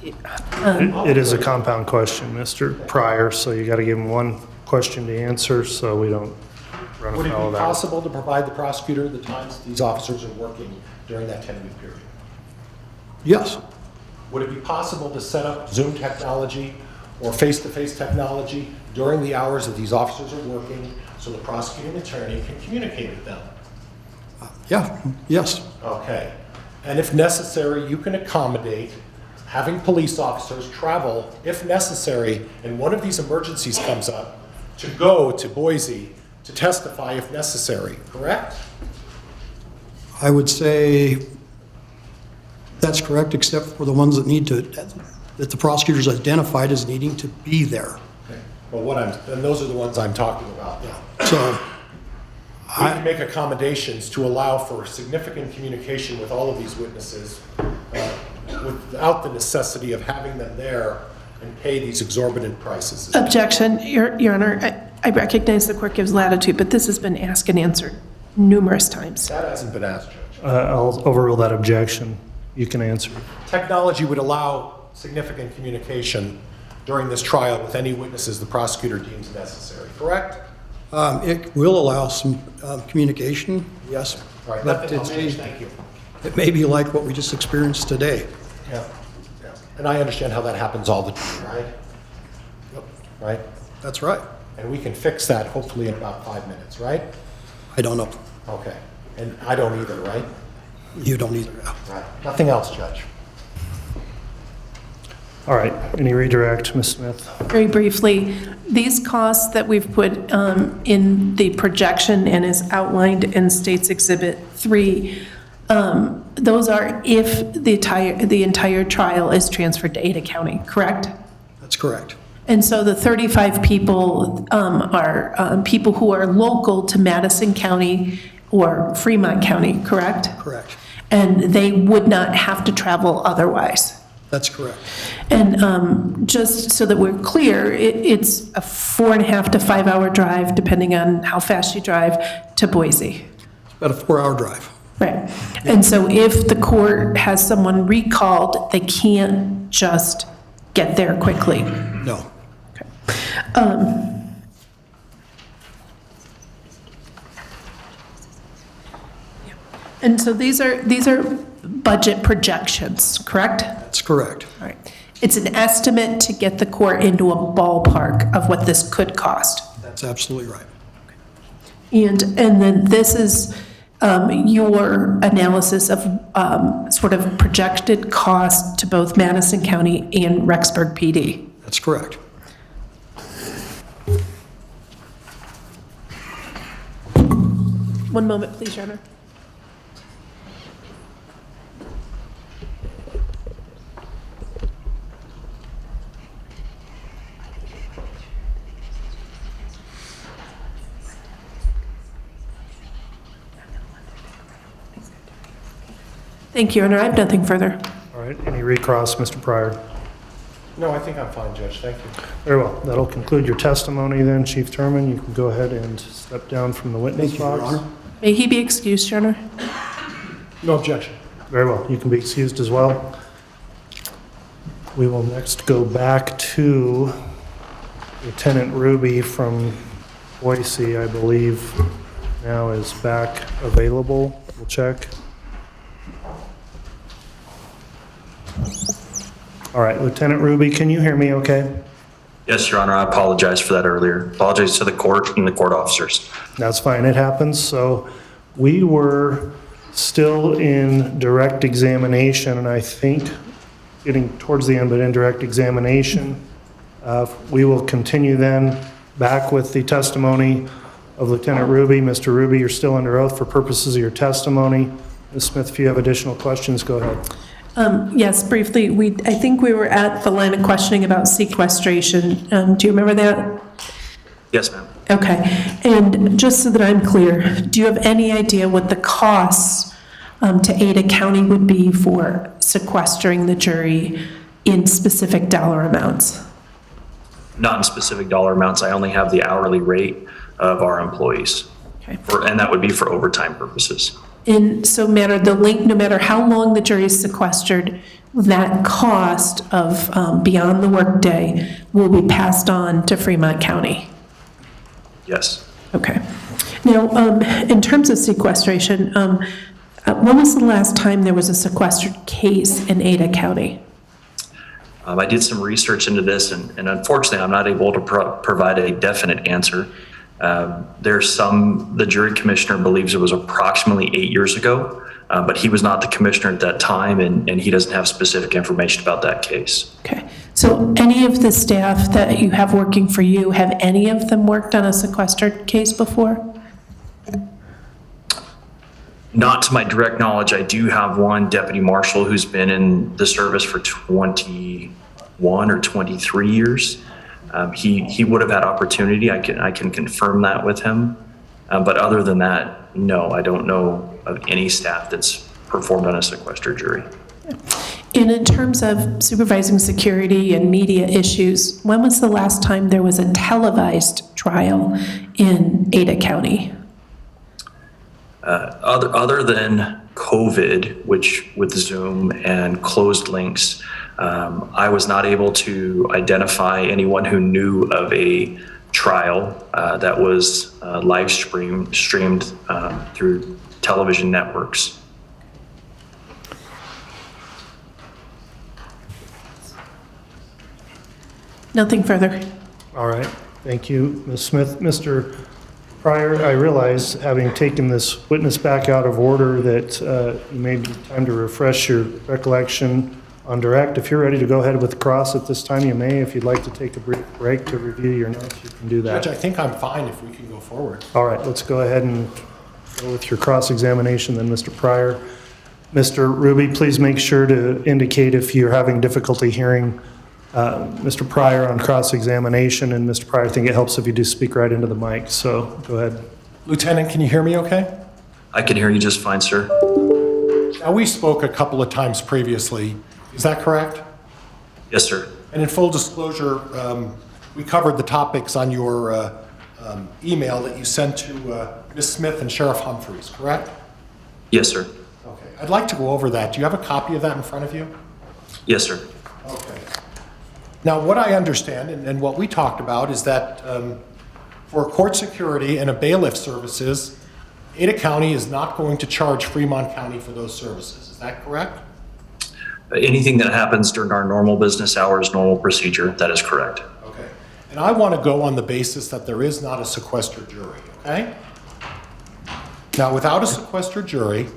It is a compound question, Mr. Pryor, so you got to give him one question to answer so we don't run Would it afoul of be that. possible to provide the prosecutor the times these officers are working during that 10-week period? Yes. Would it be possible to set up Zoom technology or face-to-face technology during the hours that these officers are working so the prosecuting attorney can communicate with them? Yeah, yes. Okay. And if necessary, you can accommodate having police officers travel, if necessary, and one of these emergencies comes up, to go to Boise to testify if necessary, correct? I would say that's correct, except for the ones that that the prosecutors identified as needing to be there. Okay. Well, and those are the ones I'm talking about. Yeah. So, We can make accommodations to allow for significant communication with all of these witnesses without the necessity of having them there and pay these exorbitant prices. Objection, Your Honor. I recognize the court gives latitude, but this has been asked and answered numerous times. That hasn't been asked, Judge. I'll overrule that objection. You can answer. Technology would allow significant communication during this trial with any witnesses the prosecutor deems necessary, correct? it will allow some communication, yes. All right, But nothing else, it Judge. may, Thank you. it may be like what we just experienced today. Yeah. Yeah. And I understand how that happens all the time, right? Yep. Right? That's right. And we can fix that hopefully in about 5 minutes, right? I don't know. Okay. And I don't either, right? You don't either. Right. Nothing else, Judge. All right, any redirect, Ms. Smith? Very briefly, these costs that we've put in the projection and is outlined in State's Exhibit 3, those are if the entire trial is transferred to Ada County, correct? That's correct. And so the 35 people are people who are local to Madison County or Fremont County, correct? Correct. And they would not have to travel otherwise. That's correct. And just so that we're clear, it's a 4.5 to 5 hour drive, depending on how fast you drive, to Boise. About a 4-hour drive. Right. And so if the court has someone recalled, they can't just get there quickly. No. And so these are budget projections, correct? That's correct. All right. It's an estimate to get the court into a ballpark of what this could cost. That's absolutely right. And then this is your analysis of sort of projected cost to both Madison County and Rexburg PD. That's correct. One moment, please, Your Honor. Thank you, Your Honor. I have nothing further. All right, any recross, Mr. Pryor? No, I think I'm fine, Judge. Thank you. Very well, that'll conclude your testimony then, Chief Turman. You can go ahead and step down from the witness Thank you, Your box. Honor. May he be excused, Your Honor? No objection. Very well, you can be excused as well. We will next go back to Lieutenant Ruby from Boise, I believe now is back available. We'll check. All right, Lieutenant Ruby, can you hear me okay? Yes, Your Honor, I apologize for that earlier. Apologize to the court and the court officers. That's fine, it happens. So We were still in direct examination, and I think getting towards the end, but in direct examination. We will continue then back with the testimony of Lieutenant Ruby. Mr. Ruby, you're still under oath for purposes of your testimony. Ms. Smith, if you have additional questions, go ahead. Yes, briefly, I think we were at the line of questioning about sequestration. Do you remember that? Yes, ma'am. Okay, and just so that I'm clear, do you have any idea what the costs to Ada County would be for sequestering the jury in specific dollar amounts? Not in specific dollar amounts. I only have the hourly rate of our employees. Okay. And that would be for overtime purposes. And so no matter how long the jury is sequestered, that cost of beyond the workday will be passed on to Fremont County? Yes. Okay. Now, in terms of sequestration, when was the last time there was a sequestered case in Ada County? I did some research into this, and unfortunately, I'm not able to provide a definite answer. The jury commissioner believes it was approximately 8 years ago, but he was not the commissioner at that time, and he doesn't have specific information about that case. Okay. So any of the staff that you have working for you, have any of them worked on a sequestered case before? Not to my direct knowledge. I do have one deputy marshal who's been in the service for 21 or 23 years. He would have had opportunity. I can confirm that with him. But other than that, no, I don't know of any staff that's performed on a sequestered jury. And in terms of supervising security and media issues, when was the last time there was a televised trial in Ada County? Other than COVID, which with Zoom and closed links, I was not able to identify anyone who knew of a trial that was live streamed through television networks. Nothing further. All right, thank you, Ms. Smith. Mr. Pryor, I realize, having taken this witness back out of order, that you may be time to refresh your recollection on direct. If you're ready to go ahead with the cross at this time, you may. If you'd like to take a brief break to review your notes, you can do that. Judge, I think I'm fine if we can go forward. All right, let's go ahead and go with your cross-examination then, Mr. Pryor. Mr. Ruby, please make sure to indicate if you're having difficulty hearing Mr. Pryor on cross-examination, and Mr. Pryor, I think it helps if you do speak right into the mic, so go ahead. Lieutenant, can you hear me okay? I can hear you just fine, sir. Now, we spoke a couple of times previously. Is that correct? Yes, sir. And in full disclosure, we covered the topics on your email that you sent to Ms. Smith and Sheriff Humphreys, correct? Yes, sir. Okay. I'd like to go over that. Do you have a copy of that in front of you? Yes, sir. Okay. Now, what I understand and what we talked about is that for court security and a bailiff services, Ada County is not going to charge Fremont County for those services. Is that correct? Anything that happens during our normal business hours, normal procedure, that is correct. Okay. And I want to go on the basis that there is not a sequestered jury, okay? Now, without a sequestered jury,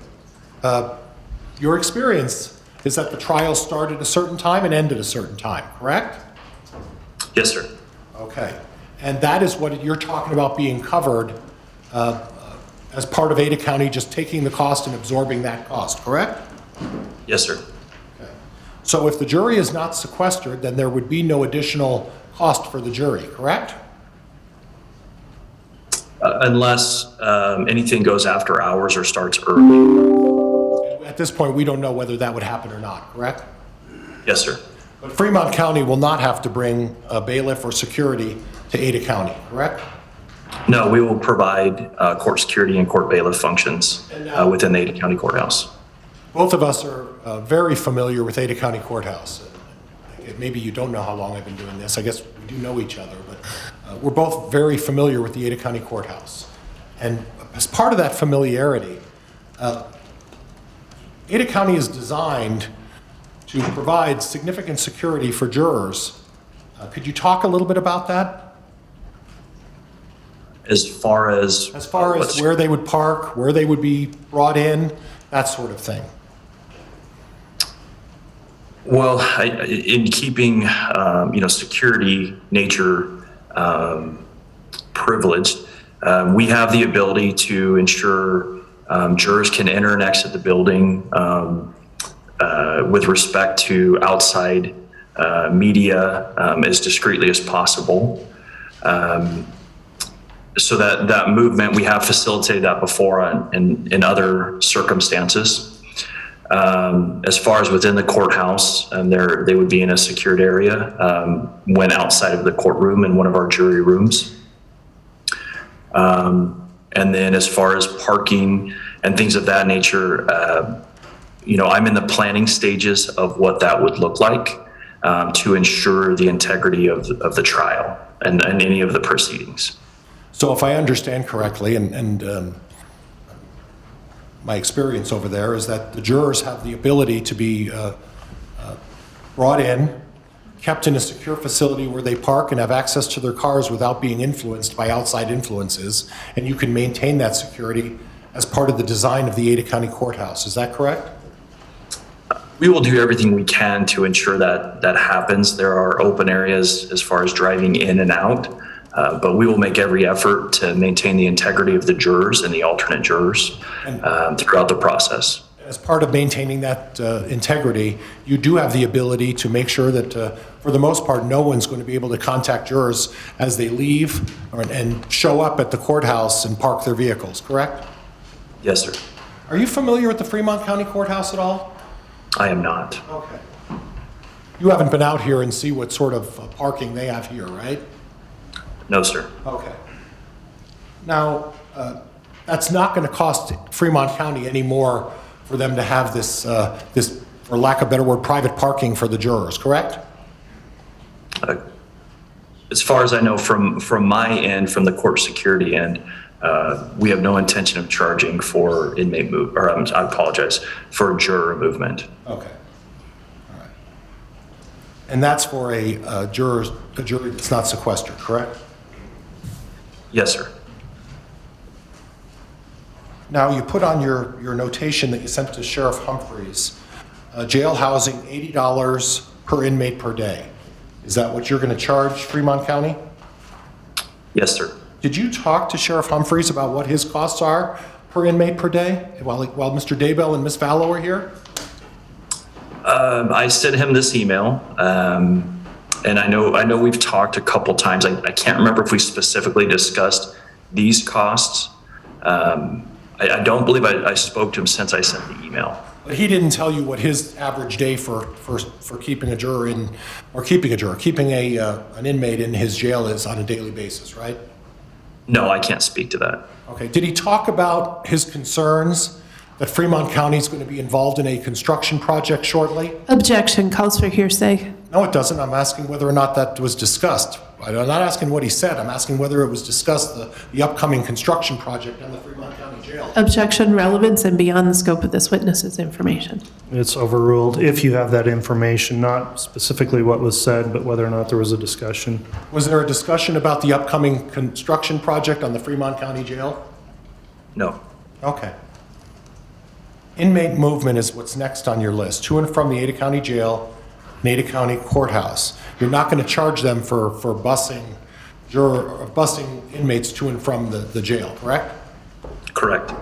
your experience is that the trial started a certain time and ended a certain time, correct? Yes, sir. Okay. And that is what you're talking about being covered as part of Ada County, just taking the cost and absorbing that cost, correct? Yes, sir. Okay. So if the jury is not sequestered, then there would be no additional cost for the jury, correct? Unless anything goes after hours or starts early. At this point, we don't know whether that would happen or not, correct? Yes, sir. But Fremont County will not have to bring a bailiff or security to Ada County, correct? No, we will provide court security and court bailiff functions within the Ada County Courthouse. Both of us are very familiar with Ada County Courthouse. Maybe you don't know how long I've been doing this. I guess we do know each other, but we're both very familiar with the Ada County Courthouse. And as part of that familiarity, Ada County is designed to provide significant security for jurors. Could you talk a little bit about that? As far as where they would park, where they would be brought in, that sort of thing. well, in keeping security nature privileged, we have the ability to ensure jurors can enter and exit the building with respect to outside media as discreetly as possible. So that movement, we have facilitated that before in other circumstances. As far as within the courthouse, they would be in a secured area when outside of the courtroom in one of our jury rooms. And then as far as parking and things of that nature, I'm in the planning stages of what that would look like to ensure the integrity of the trial and any of the proceedings. So if I understand correctly, and my experience over there is that the jurors have the ability to be brought in, kept in a secure facility where they park and have access to their cars without being influenced by outside influences, and you can maintain that security as part of the design of the Ada County Courthouse. Is that correct? We will do everything we can to ensure that happens. There are open areas as far as driving in and out, but we will make every effort to maintain the integrity of the jurors and the alternate jurors throughout the process. As part of maintaining that integrity, you do have the ability to make sure that, for the most part, no one's going to be able to contact jurors as they leave and show up at the courthouse and park their vehicles, correct? Yes, sir. Are you familiar with the Fremont County Courthouse at all? I am not. Okay. You haven't been out here and see what sort of parking they have here, right? No, sir. Okay. Now, that's not going to cost Fremont County any more for them to have this, for lack of a better word, private parking for the jurors, correct? As far as I know, from my end, from the court security end, we have no intention of charging for inmate move, or I apologize, for juror movement. Okay. All right. And that's for a jury that's not sequestered, correct? Yes, sir. Now, you put on your notation that you sent to Sheriff Humphreys, jail housing $80 per inmate per day. Is that what you're going to charge Fremont County? Yes, sir. Did you talk to Sheriff Humphreys about what his costs are per inmate per day while Mr. Daybell and Ms. Vallow were here? I sent him this email, and I know we've talked a couple times. I can't remember if we specifically discussed these costs. I don't believe I spoke to him since I sent the email. But he didn't tell you what his average day for keeping a juror in, or keeping an inmate in his jail is on a daily basis, right? No, I can't speak to that. Okay. Did he talk about his concerns that Fremont County is going to be involved in a construction project shortly? Objection, calls for hearsay. No, it doesn't. I'm asking whether or not that was discussed. I'm not asking what he said. I'm asking whether it was discussed, the upcoming construction project on the Fremont County Jail. Objection, relevance, and beyond the scope of this witness's information. It's overruled if you have that information, not specifically what was said, but whether or not there was a discussion. Was there a discussion about the upcoming construction project on the Fremont County Jail? No. Okay. Inmate movement is what's next on your list, to and from the Ada County Jail and Ada County Courthouse. You're not going to charge them for busing inmates to and from the jail, correct? Correct.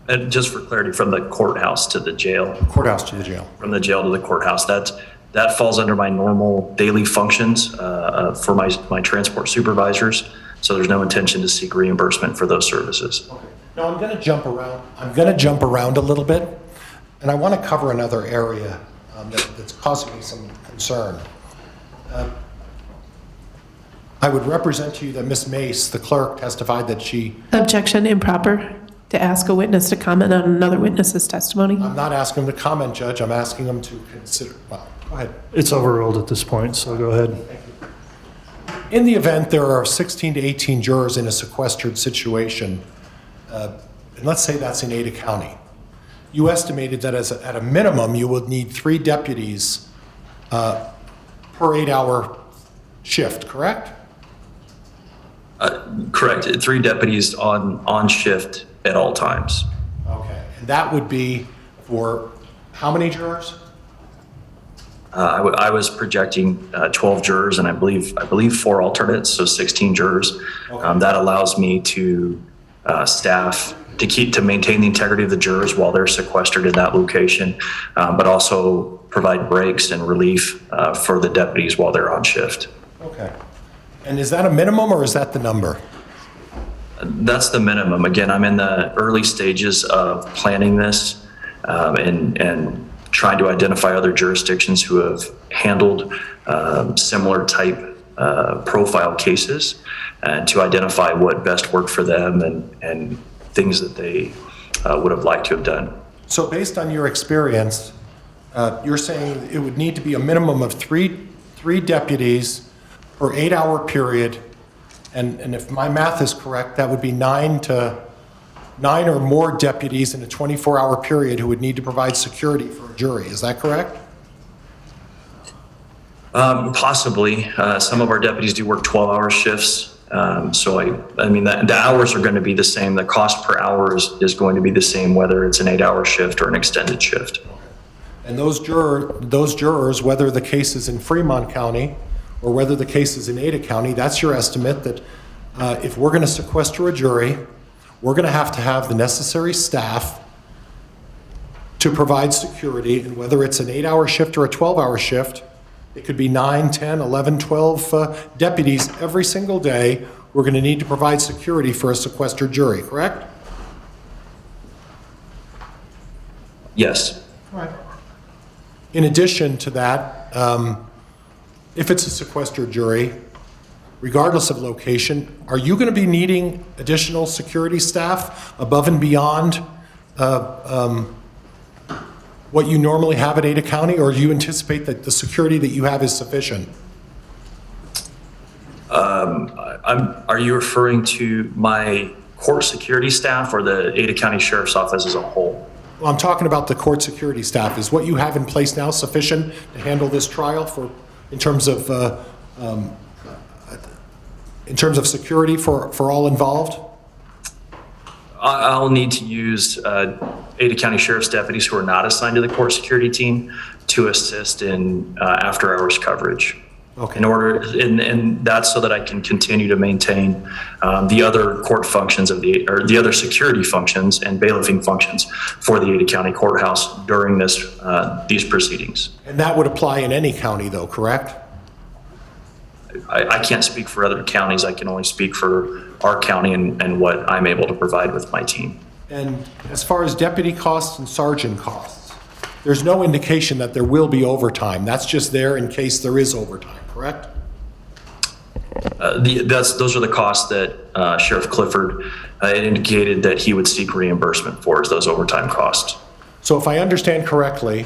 And just for clarity, from the courthouse to the jail. Courthouse to the jail. From the jail to the courthouse. That falls under my normal daily functions for my transport supervisors. So there's no intention to seek reimbursement for those services. Okay. Now I'm going to jump around. I'm going to jump around a little bit, and I want to cover another area that's causing me some concern. I would represent to you that Ms. Mace, the clerk, testified that she. Objection, improper to ask a witness to comment on another witness's testimony. I'm not asking them to comment, Judge. I'm asking them to consider. Well, go ahead. It's overruled at this point, so go ahead. Thank you. In the event there are 16 to 18 jurors in a sequestered situation, and let's say that's in Ada County, you estimated that at a minimum you would need 3 deputies per 8-hour shift, correct? Correct. 3 deputies on shift at all times. Okay. And that would be for how many jurors? I was projecting 12 jurors, and I believe 4 alternates, so 16 jurors. Okay. That allows me to staff to maintain the integrity of the jurors while they're sequestered in that location, but also provide breaks and relief for the deputies while they're on shift. Okay. And is that a minimum or is that the number? That's the minimum. Again, I'm in the early stages of planning this and trying to identify other jurisdictions who have handled similar type profile cases and to identify what best worked for them and things that they would have liked to have done. So based on your experience, you're saying it would need to be a minimum of three deputies per 8-hour period, and if my math is correct, that would be 9 or more deputies in a 24-hour period who would need to provide security for a jury. Is that correct? Possibly. Some of our deputies do work 12-hour shifts. So I mean, the hours are going to be the same. The cost per hour is going to be the same, whether it's an 8-hour shift or an extended shift. And those jurors, whether the case is in Fremont County or whether the case is in Ada County, that's your estimate that if we're going to sequester a jury, we're going to have the necessary staff to provide security, and whether it's an 8-hour shift or a 12-hour shift, it could be 9, 10, 11, 12 deputies every single day. We're going to need to provide security for a sequestered jury, correct? Yes. In addition to that, if it's a sequestered jury, regardless of location, are you going to be needing additional security staff above and beyond what you normally have at Ada County, or do you anticipate that the security that you have is sufficient? Are you referring to my court security staff or the Ada County Sheriff's Office as a whole? Well, I'm talking about the court security staff. Is what you have in place now sufficient to handle this trial in terms of security for all involved? I'll need to use Ada County Sheriff's deputies who are not assigned to the court security team to assist in after-hours coverage. Okay. And that's so that I can continue to maintain the other court functions the other security functions and bailiffing functions for the Ada County Courthouse during these proceedings. And that would apply in any county, though, correct? I can't speak for other counties. I can only speak for our county and what I'm able to provide with my team. And as far as deputy costs and sergeant costs, there's no indication that there will be overtime. That's just there in case there is overtime, correct? Those are the costs that Sheriff Clifford indicated that he would seek reimbursement for, is those overtime costs. So if I understand correctly,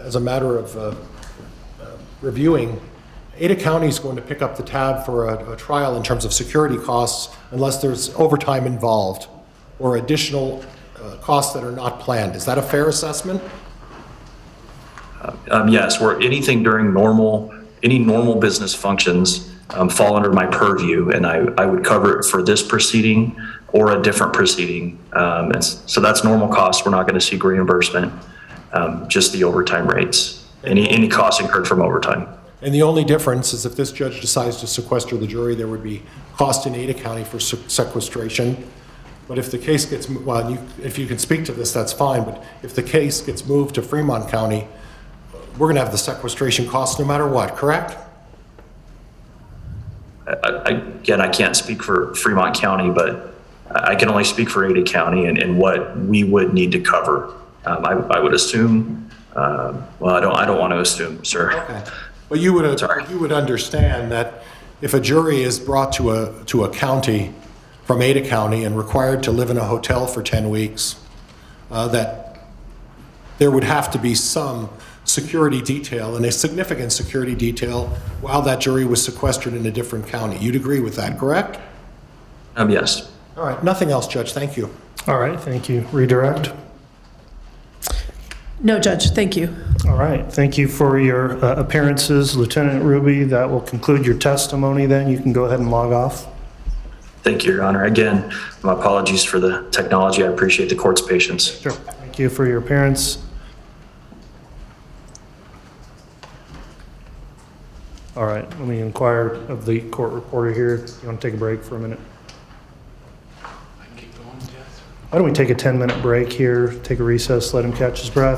as a matter of reviewing, Ada County is going to pick up the tab for a trial in terms of security costs unless there's overtime involved or additional costs that are not planned. Is that a fair assessment? Yes, where anything during any normal business functions fall under my purview, and I would cover it for this proceeding or a different proceeding. So that's normal costs. We're not going to seek reimbursement, just the overtime rates, any costs incurred from overtime. And the only difference is if this judge decides to sequester the jury, there would be cost in Ada County for sequestration. But if the case gets, well, if you can speak to this, that's fine. But if the case gets moved to Fremont County, we're going to have the sequestration costs no matter what, correct? Again, I can't speak for Fremont County, but I can only speak for Ada County and what we would need to cover. I would assume, well, I don't want to assume, sir. Okay. But you would understand that if a jury is brought to a county from Ada County and required to live in a hotel for 10 weeks, that there would have to be some security detail, and a significant security detail, while that jury was sequestered in a different county. You'd agree with that, correct? Yes. All right, nothing else, Judge, thank you. All right, thank you. Redirect? No, Judge, thank you. All right, thank you for your appearances, Lieutenant Ruby. That will conclude your testimony then. You can go ahead and log off. Thank you, Your Honor. Again, my apologies for the technology. I appreciate the court's patience. Sure. Thank you for your appearance. All right, let me inquire of the court reporter here. You want to take a break for a minute? Why don't we take a 10-minute break here, take a recess, let him catch his breath,